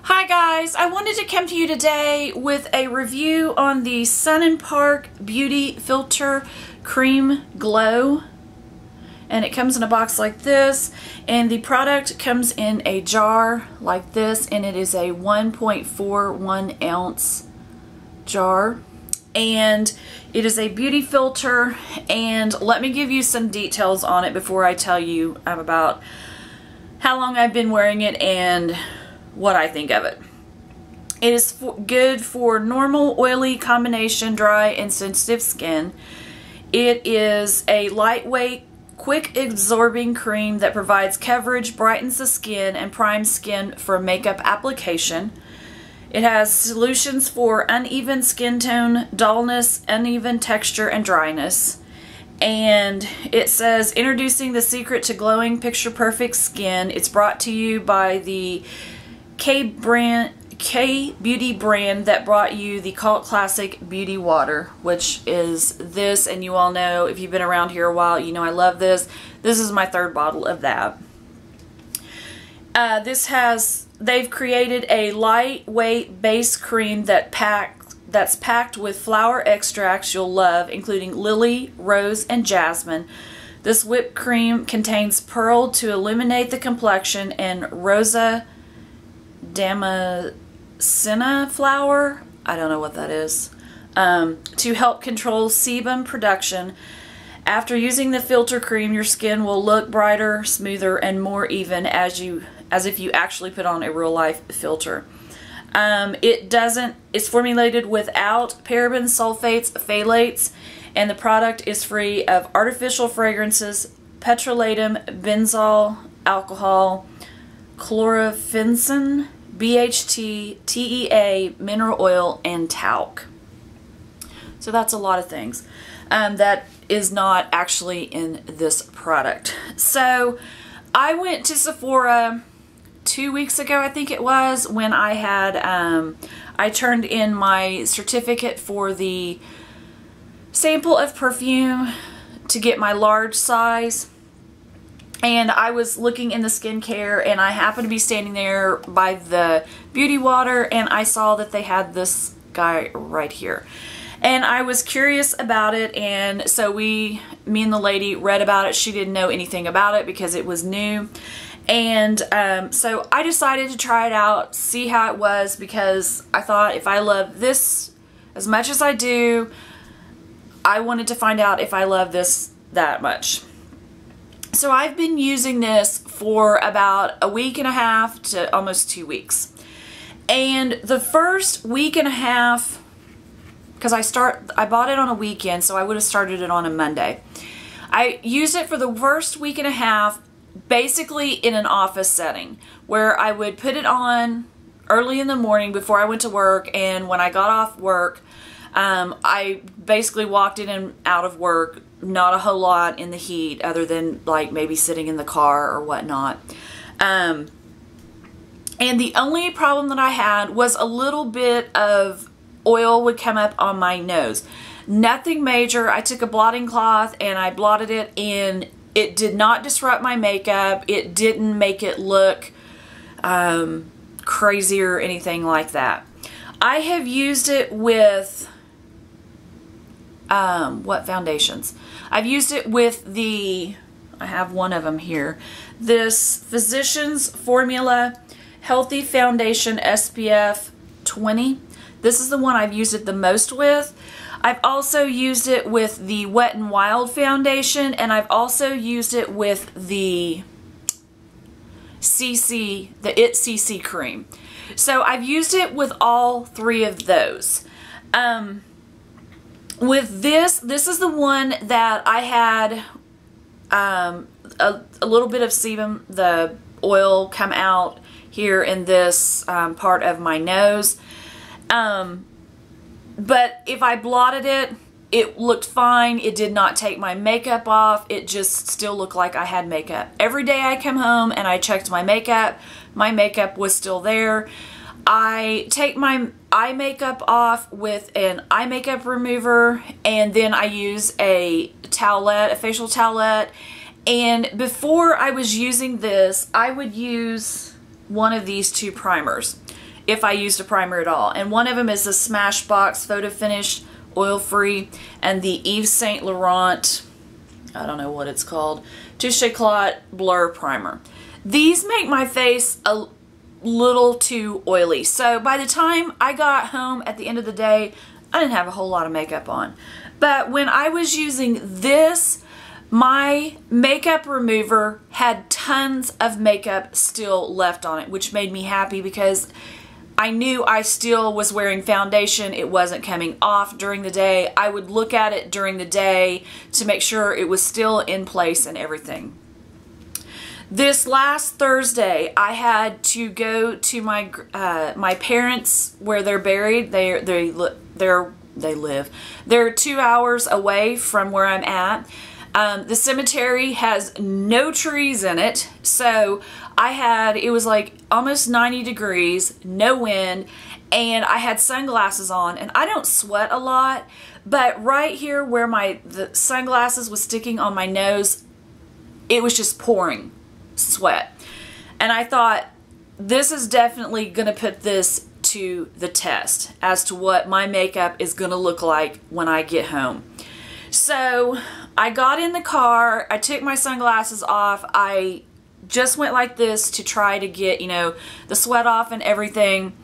Hi guys, I wanted to come to you today with a review on the Sun & Park Beauty Filter Cream Glow. And it comes in a box like this, and the product comes in a jar like this, and it is a 1.41 ounce jar. And it is a beauty filter, and let me give you some details on it before I tell you about how long I've been wearing it and what I think of it. It is good for normal, oily, combination, dry, and sensitive skin. It is a lightweight, quick absorbing cream that provides coverage, brightens the skin, and primes skin for makeup application. It has solutions for uneven skin tone, dullness, uneven texture, and dryness. And it says, introducing the secret to glowing picture perfect skin. It's brought to you by the K-Beauty brand that brought you the cult classic Beauty Water, which is this, and you all know, if you've been around here a while, you know I love this. This is my third bottle of that. They've created a lightweight base cream that's packed with flower extracts you'll love, including lily, rose, and jasmine. This whipped cream contains pearl to illuminate the complexion and rosa damascena flower, I don't know what that is, to help control sebum production. After using the filter cream, your skin will look brighter, smoother, and more even as if you actually put on a real life filter. It's formulated without parabens, sulfates, phthalates, and the product is free of artificial fragrances, petrolatum, benzoyl alcohol, chlorphenesin, BHT, TEA, mineral oil, and talc. So that's a lot of things that is not actually in this product. So I went to Sephora 2 weeks ago, I think it was, when I had I turned in my certificate for the sample of perfume to get my large size. And I was looking in the skincare, and I happened to be standing there by the Beauty Water, and I saw that they had this guy right here. And I was curious about it, and so me and the lady read about it. She didn't know anything about it because it was new. And so I decided to try it out, see how it was, because I thought if I love this as much as I do, I wanted to find out if I love this that much. So I've been using this for about a week and a half to almost 2 weeks. And the first week and a half, because I bought it on a weekend, so I would have started it on a Monday. I used it for the first week and a half basically in an office setting, where I would put it on early in the morning before I went to work, and when I got off work, I basically walked in and out of work, not a whole lot in the heat other than like maybe sitting in the car or whatnot. And the only problem that I had was a little bit of oil would come up on my nose. Nothing major. I took a blotting cloth and I blotted it, and it did not disrupt my makeup. It didn't make it look crazy or anything like that. I have used it with what foundations? I've used it with I have one of them here, this Physicians Formula Healthy Foundation SPF 20. This is the one I've used it the most with. I've also used it with the Wet n Wild foundation, and I've also used it with the It CC cream. So I've used it with all three of those. With this is the one that I had a little bit of sebum, the oil, come out here in this part of my nose. But if I blotted it, it looked fine. It did not take my makeup off. It just still looked like I had makeup. Every day I come home and I checked my makeup was still there. I take my eye makeup off with an eye makeup remover, and then I use a towelette, a facial towelette. And before I was using this, I would use one of these two primers. if I used a primer at all. And one of them is the Smashbox Photo Finish Oil Free, and the Yves Saint Laurent, I don't know what it's called, Touche Éclat Blur Primer. These make my face a little too oily. So by the time I got home at the end of the day, I didn't have a whole lot of makeup on. But when I was using this, my makeup remover had tons of makeup still left on it, which made me happy because I knew I still was wearing foundation. It wasn't coming off during the day. I would look at it during the day to make sure it was still in place and everything. This last Thursday, I had to go to my my parents where they're buried. They live. They're 2 hours away from where I'm at. The cemetery has no trees in it, so it was like almost 90 degrees, no wind, and I had sunglasses on, and I don't sweat a lot, but right here where the sunglasses was sticking on my nose, it was just pouring sweat. And I thought, this is definitely going to put this to the test as to what my makeup is going to look like when I get home. So I got in the car, I took my sunglasses off, I just went like this to try to get, you know, the sweat off and everything,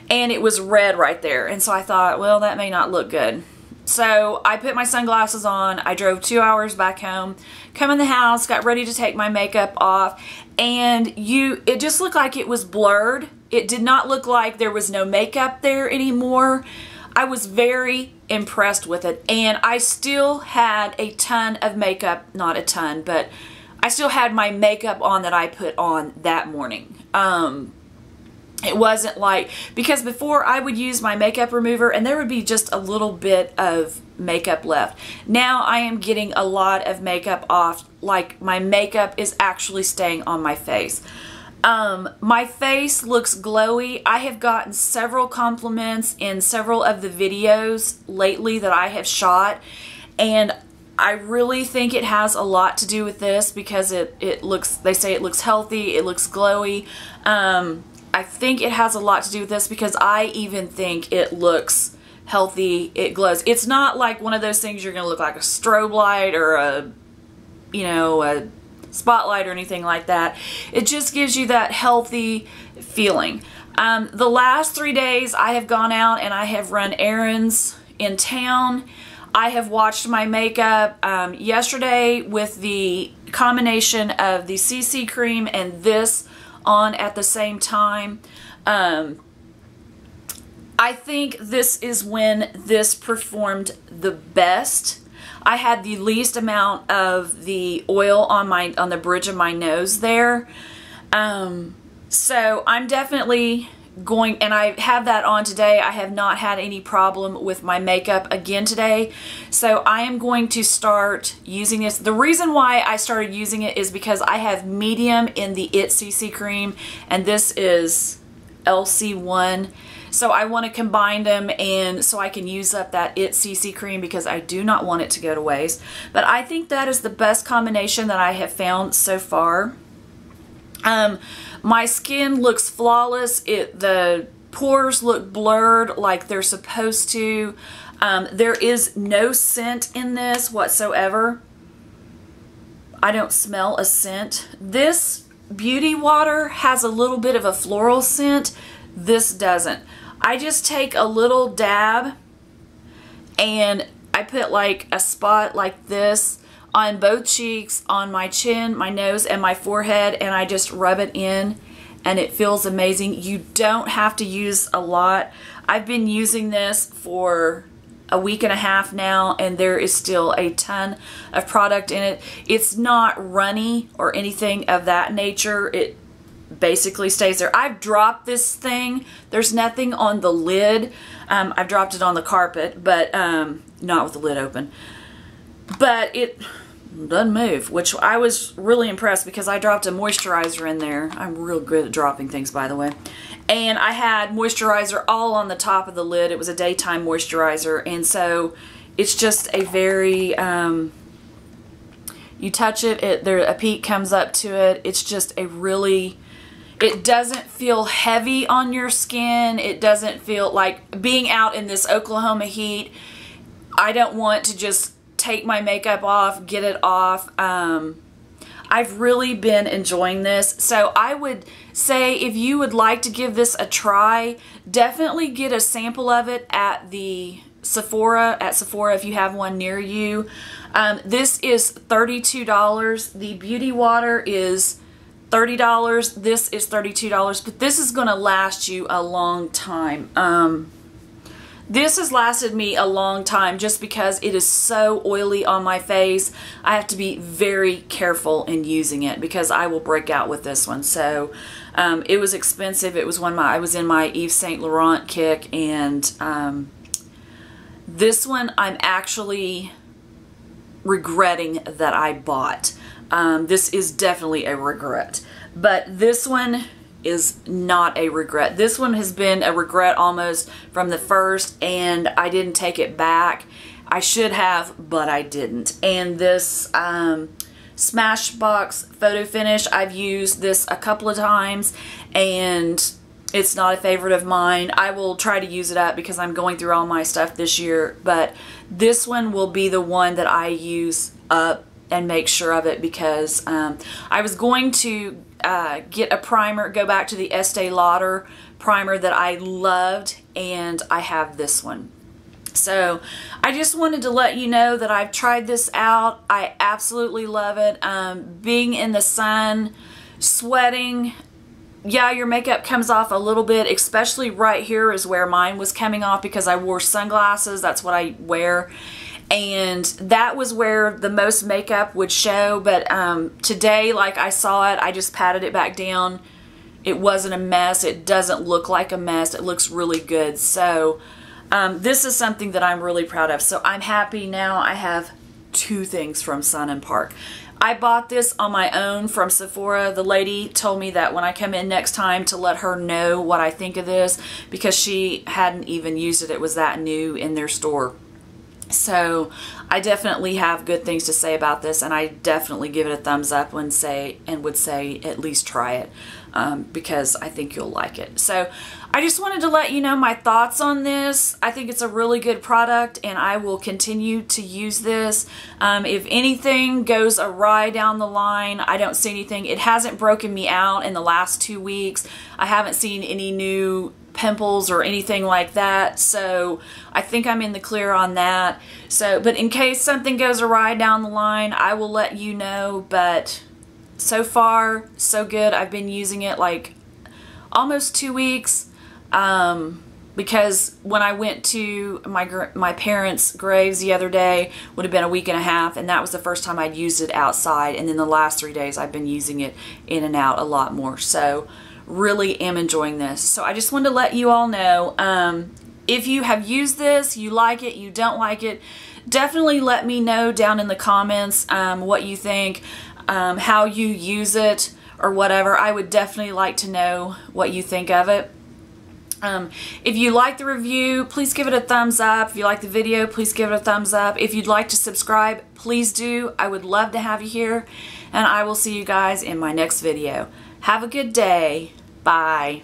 and it was red right there. And so I thought, well, that may not look good. So I put my sunglasses on, I drove 2 hours back home, come in the house, got ready to take my makeup off, and it just looked like it was blurred. It did not look like there was no makeup there anymore. I was very impressed with it, and I still had a ton of makeup, not a ton, but I still had my makeup on that I put on that morning. It wasn't like, because before I would use my makeup remover and there would be just a little bit of makeup left. Now I am getting a lot of makeup off, like my makeup is actually staying on my face. My face looks glowy. I have gotten several compliments in several of the videos lately that I have shot, and I really think it has a lot to do with this because it looks, they say it looks healthy, it looks glowy. I think it has a lot to do with this because I even think it looks healthy, it glows. It's not like one of those things you're gonna look like a strobe light or a, you know, a spotlight or anything like that. It just gives you that healthy feeling. The last 3 days I have gone out and I have run errands in town. I have watched my makeup yesterday with the combination of the CC cream and this on at the same time. I think this is when this performed the best. I had the least amount of the oil on the bridge of my nose there. So I'm definitely going, and I have that on today. I have not had any problem with my makeup again today. So I am going to start using this. The reason why I started using it is because I have medium in the IT CC cream, and this is LC1. So I want to combine them, and so I can use up that IT CC cream because I do not want it to go to waste. But I think that is the best combination that I have found so far. My skin looks flawless. The pores look blurred like they're supposed to. There is no scent in this whatsoever. I don't smell a scent. This beauty water has a little bit of a floral scent. This doesn't. I just take a little dab and I put like a spot like this on both cheeks, on my chin, my nose, and my forehead, and I just rub it in, and it feels amazing. You don't have to use a lot. I've been using this for a week and a half now, and there is still a ton of product in it. It's not runny or anything of that nature. It basically stays there. I've dropped this thing. There's nothing on the lid. I've dropped it on the carpet, but not with the lid open. But it doesn't move, which I was really impressed because I dropped a moisturizer in there. I'm real good at dropping things, by the way. And I had moisturizer all on the top of the lid. It was a daytime moisturizer, and so it's just a very, you touch it, a peak comes up to it. It's just a really, It doesn't feel heavy on your skin. It doesn't feel like being out in this Oklahoma heat. I don't want to just take my makeup off, get it off. I've really been enjoying this. So I would say if you would like to give this a try, definitely get a sample of it at the Sephora, if you have one near you. This is $32. The Beauty Water is $30. This is $32, but this is going to last you a long time. This has lasted me a long time just because it is so oily on my face. I have to be very careful in using it because I will break out with this one. So it was expensive. It was I was in my Yves Saint Laurent kick, and this one I'm actually regretting that I bought. This is definitely a regret, but this one is not a regret. This one has been a regret almost from the first, and I didn't take it back. I should have, but I didn't. And this Smashbox Photo Finish, I've used this a couple of times, and it's not a favorite of mine. I will try to use it up because I'm going through all my stuff this year, but this one will be the one that I use up and make sure of it, because I was going to get a primer, go back to the Estee Lauder primer that I loved, and I have this one. So I just wanted to let you know that I've tried this out. I absolutely love it. Being in the sun, sweating, yeah, your makeup comes off a little bit, especially right here is where mine was coming off because I wore sunglasses. That's what I wear. And that was where the most makeup would show, but today, like I saw it, I just patted it back down. It wasn't a mess. It doesn't look like a mess. It looks really good. So this is something that I'm really proud of. So I'm happy now. I have 2 things from Sun & Park. I bought this on my own from Sephora. The lady told me that when I come in next time to let her know what I think of this, because she hadn't even used it. It was that new in their store. So I definitely have good things to say about this, and I definitely give it a thumbs up and would say at least try it, because I think you'll like it. So I just wanted to let you know my thoughts on this. I think it's a really good product, and I will continue to use this. If anything goes awry down the line, I don't see anything. It hasn't broken me out in the last 2 weeks. I haven't seen any new pimples or anything like that, so I think I'm in the clear on that. So, but in case something goes awry down the line, I will let you know. But so far, so good. I've been using it like almost 2 weeks, because when I went to my parents' graves the other day, would have been a week and a half, and that was the first time I'd used it outside, and then the last 3 days I've been using it in and out a lot more. So really am enjoying this. So I just wanted to let you all know, if you have used this, you like it, you don't like it, definitely let me know down in the comments what you think, how you use it or whatever. I would definitely like to know what you think of it. If you like the review, please give it a thumbs up. If you like the video, please give it a thumbs up. If you'd like to subscribe, please do. I would love to have you here, and I will see you guys in my next video. Have a good day. Bye.